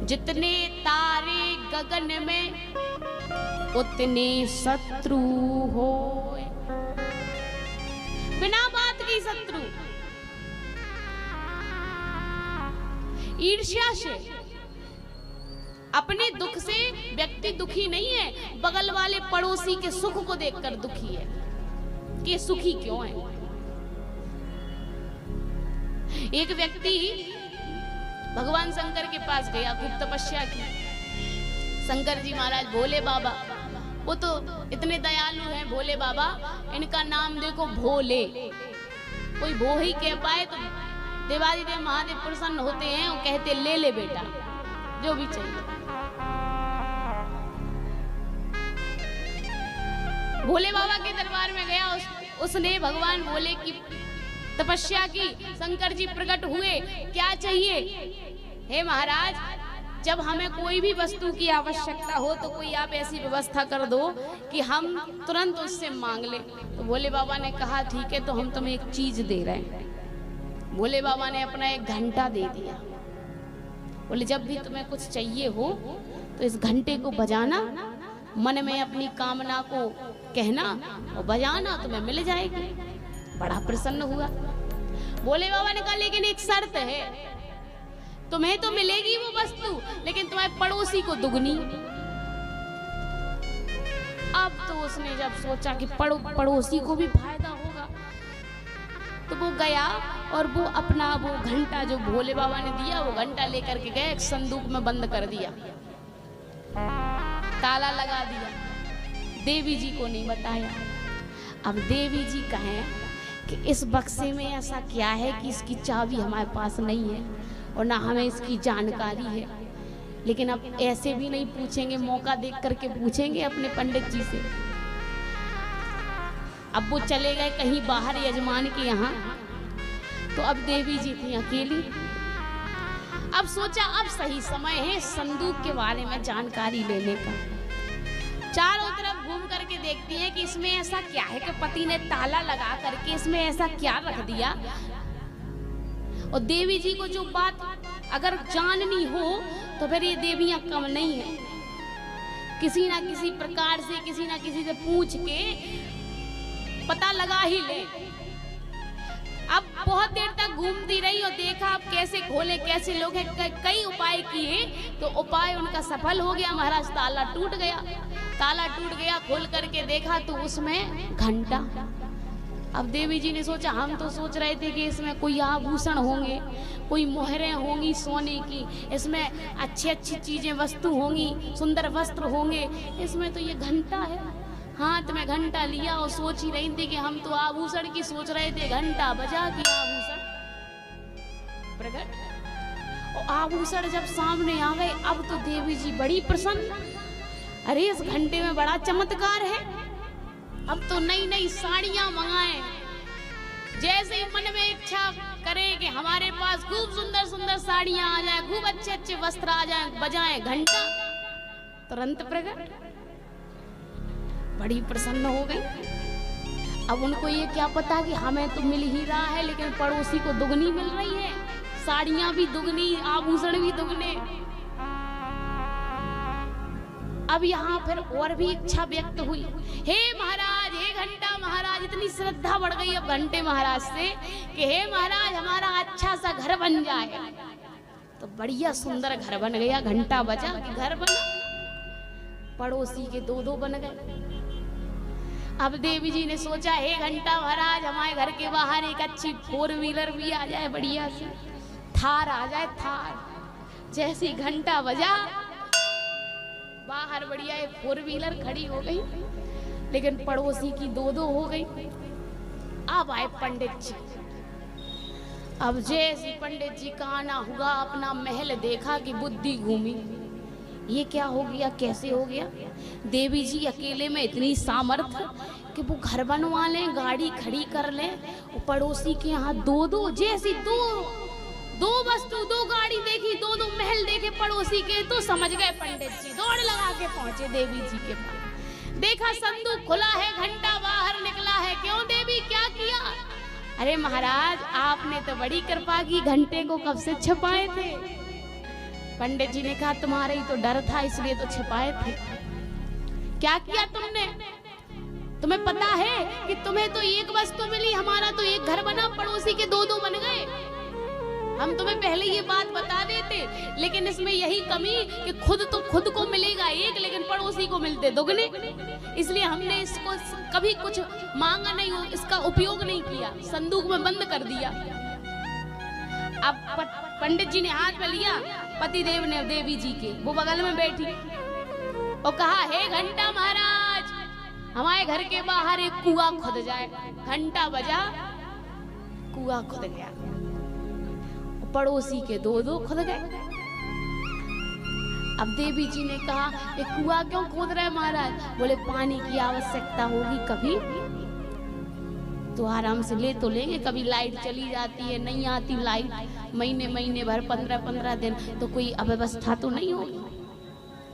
जितने तारे गगन में उतने शत्रु हो। बिना बात की शत्रु। ईर्ष्या से, अपने दुख से व्यक्ति दुखी नहीं है, बगल वाले पड़ोसी के सुख को देखकर दुखी है कि ये सुखी क्यों है। एक व्यक्ति भगवान शंकर के पास गया, खूब तपस्या की। शंकर जी महाराज भोले बाबा, वो तो इतने दयालु हैं भोले बाबा, इनका नाम देखो भोले। कोई भो ही कह पाए तो देवादिदेव महादेव प्रसन्न होते हैं और कहते ले ले बेटा जो भी चाहिए। भोले बाबा के दरबार में गया, उसने भगवान भोले की तपस्या की। शंकर जी प्रकट हुए, क्या चाहिए? हे महाराज, जब हमें कोई भी वस्तु की आवश्यकता हो तो कोई आप ऐसी व्यवस्था कर दो कि हम तुरंत उससे मांग ले। तो भोले बाबा ने कहा ठीक है, तो हम तुम्हें एक चीज दे रहे हैं। भोले बाबा ने अपना एक घंटा दे दिया। बोले जब भी तुम्हें कुछ चाहिए हो तो इस घंटे को बजाना, मन में अपनी कामना को कहना और बजाना, तुम्हें मिल जाएगी। बड़ा प्रसन्न हुआ। भोले बाबा ने कहा लेकिन एक शर्त है, तुम्हें तो मिलेगी वो वस्तु, लेकिन तुम्हारे पड़ोसी को दुगनी। अब तो उसने जब सोचा कि पड़ोसी को भी फायदा होगा, तो वो गया और वो अपना वो घंटा जो भोले बाबा ने दिया, वो घंटा लेकर के गया, एक संदूक में बंद कर दिया, ताला लगा दिया। देवी जी को नहीं बताया। अब देवी जी कहें कि इस बक्से में ऐसा क्या है कि इसकी चाबी हमारे पास नहीं है और ना हमें इसकी जानकारी है। लेकिन अब ऐसे भी नहीं पूछेंगे, मौका देख करके पूछेंगे अपने पंडित जी से। अब वो चले गए कहीं बाहर यजमान के यहाँ, तो अब देवी जी थी अकेली। अब सोचा अब सही समय है संदूक के बारे में जानकारी लेने का। चारों तरफ घूम करके देखती है कि इसमें ऐसा क्या है कि पति ने ताला लगा करके इसमें ऐसा क्या रख दिया। और देवी जी को जो बात अगर जाननी हो तो फिर ये देवियां कम नहीं है, किसी ना किसी प्रकार से किसी ना किसी से पूछ के पता लगा ही ले। अब बहुत देर तक घूमती रही और देखा अब कैसे खोले कैसे लोग हैं, कई उपाय किए तो उपाय उनका सफल हो गया। महाराज ताला टूट गया, ताला टूट गया, खोल करके देखा तो उसमें घंटा। अब देवी जी ने सोचा, हम तो सोच रहे थे कि इसमें कोई आभूषण होंगे, कोई मोहरें होंगी सोने की, इसमें अच्छी अच्छी चीजें वस्तु होंगी, सुंदर वस्त्र होंगे, इसमें तो ये घंटा है। हाथ में घंटा लिया और सोच ही रही थी कि हम तो आभूषण की सोच रहे थे, घंटा बजा के आभूषण प्रकट। और आभूषण जब सामने आ गए, अब तो देवी जी बड़ी प्रसन्न। अरे इस घंटे में बड़ा चमत्कार है, अब तो नई नई साड़ियां मंगाएं। जैसे ही मन में इच्छा करे कि हमारे पास खूब सुंदर सुंदर साड़ियां आ जाए, खूब अच्छे अच्छे वस्त्र आ जाए, बजाएं घंटा, तुरंत प्रकट। बड़ी प्रसन्न हो गई। अब उनको ये क्या पता कि हमें तो मिल ही रहा है, लेकिन पड़ोसी को दुगनी मिल रही है, साड़ियां भी दुगनी, आभूषण भी दुगने। अब यहाँ फिर और भी इच्छा व्यक्त हुई, हे महाराज, हे घंटा महाराज। इतनी श्रद्धा बढ़ गई अब घंटे महाराज से कि हे महाराज हमारा अच्छा सा घर बन जाए। तो बढ़िया सुंदर घर बन गया, घंटा बजा कि घर बना। पड़ोसी के दो दो बन गए। अब देवी जी ने सोचा, हे घंटा महाराज, हमारे घर के बाहर एक अच्छी 4 व्हीलर भी आ जाए, बढ़िया सी थार आ जाए, थार। जैसे घंटा बजा, बाहर बढ़िया एक 4 व्हीलर खड़ी हो गई, लेकिन पड़ोसी की दो दो हो गई। अब आए पंडित जी। अब जैसे पंडित जी का आना हुआ, अपना महल देखा कि बुद्धि घूमी, ये क्या हो गया, कैसे हो गया। देवी जी अकेले में इतनी सामर्थ्य कि वो घर बनवा लें, गाड़ी खड़ी कर लें, और पड़ोसी के यहाँ दो दो, जैसी दो वस्तु, 2 गाड़ी देखी, 2 महल देखे पड़ोसी के, तो समझ गए पंडित जी। दौड़ लगा के पहुंचे देवी जी के पास। देखा संदूक खुला है, घंटा बाहर निकला है। क्यों देवी, क्या किया? अरे महाराज, आपने तो बड़ी कृपा की, घंटे को कब से छुपाए थे। पंडित जी ने कहा तुम्हारा ही तो डर था इसलिए तो छिपाए थे। क्या किया तुमने? तुम्हें पता है कि तुम्हें तो एक वस्तु मिली, हमारा तो एक घर बना, पड़ोसी के दो दो बन गए। हम तुम्हें पहले ये बात बता देते, लेकिन इसमें यही कमी कि खुद को मिलेगा एक, लेकिन पड़ोसी को मिलते दुगने। इसलिए हमने इसको कभी कुछ मांगा नहीं, इसका उपयोग नहीं किया, संदूक में बंद कर दिया। अब पंडित जी ने हाथ में लिया पति देव ने देवी जी के, वो बगल में बैठी और कहा, हे घंटा महाराज, हमारे घर के बाहर एक कुआं खुद जाए। घंटा बजा, कुआं खुद गया, पड़ोसी के दो दो खुद गए। अब देवी जी ने कहा, ये कुआं क्यों खोद रहे महाराज? बोले पानी की आवश्यकता होगी कभी तो आराम से ले तो लेंगे, कभी लाइट चली जाती है, नहीं आती लाइट, महीने भर 15 दिन तो कोई अव्यवस्था तो नहीं होगी।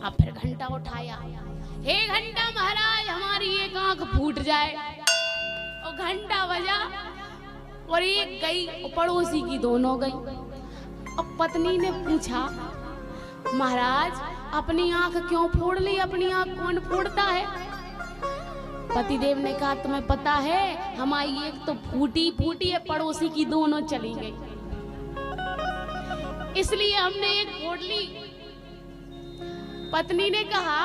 अब फिर घंटा उठाया, हे घंटा महाराज, हमारी एक आंख फूट जाए। और घंटा बजा और एक गई और पड़ोसी की दोनों गई। अब पत्नी ने पूछा, महाराज अपनी आंख क्यों फोड़ ली? अपनी आंख कौन फोड़ता है? पतिदेव ने कहा, तुम्हें पता है हमारी एक तो फूटी है, पड़ोसी की दोनों चली गई, इसलिए हमने एक फोड़ ली। पत्नी ने कहा,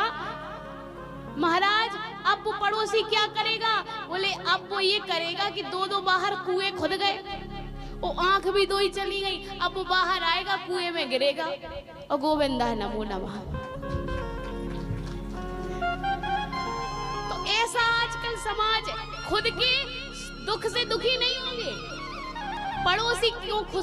महाराज अब वो पड़ोसी क्या करेगा? बोले अब वो ये करेगा कि दो दो बाहर कुएं खुद गए, वो आंख भी दो ही चली गई, अब वो बाहर आएगा कुएं में गिरेगा और गोविंदा नमो नमः। तो ऐसा आजकल समाज, खुद के दुख से दुखी नहीं होंगे, पड़ोसी क्यों खुश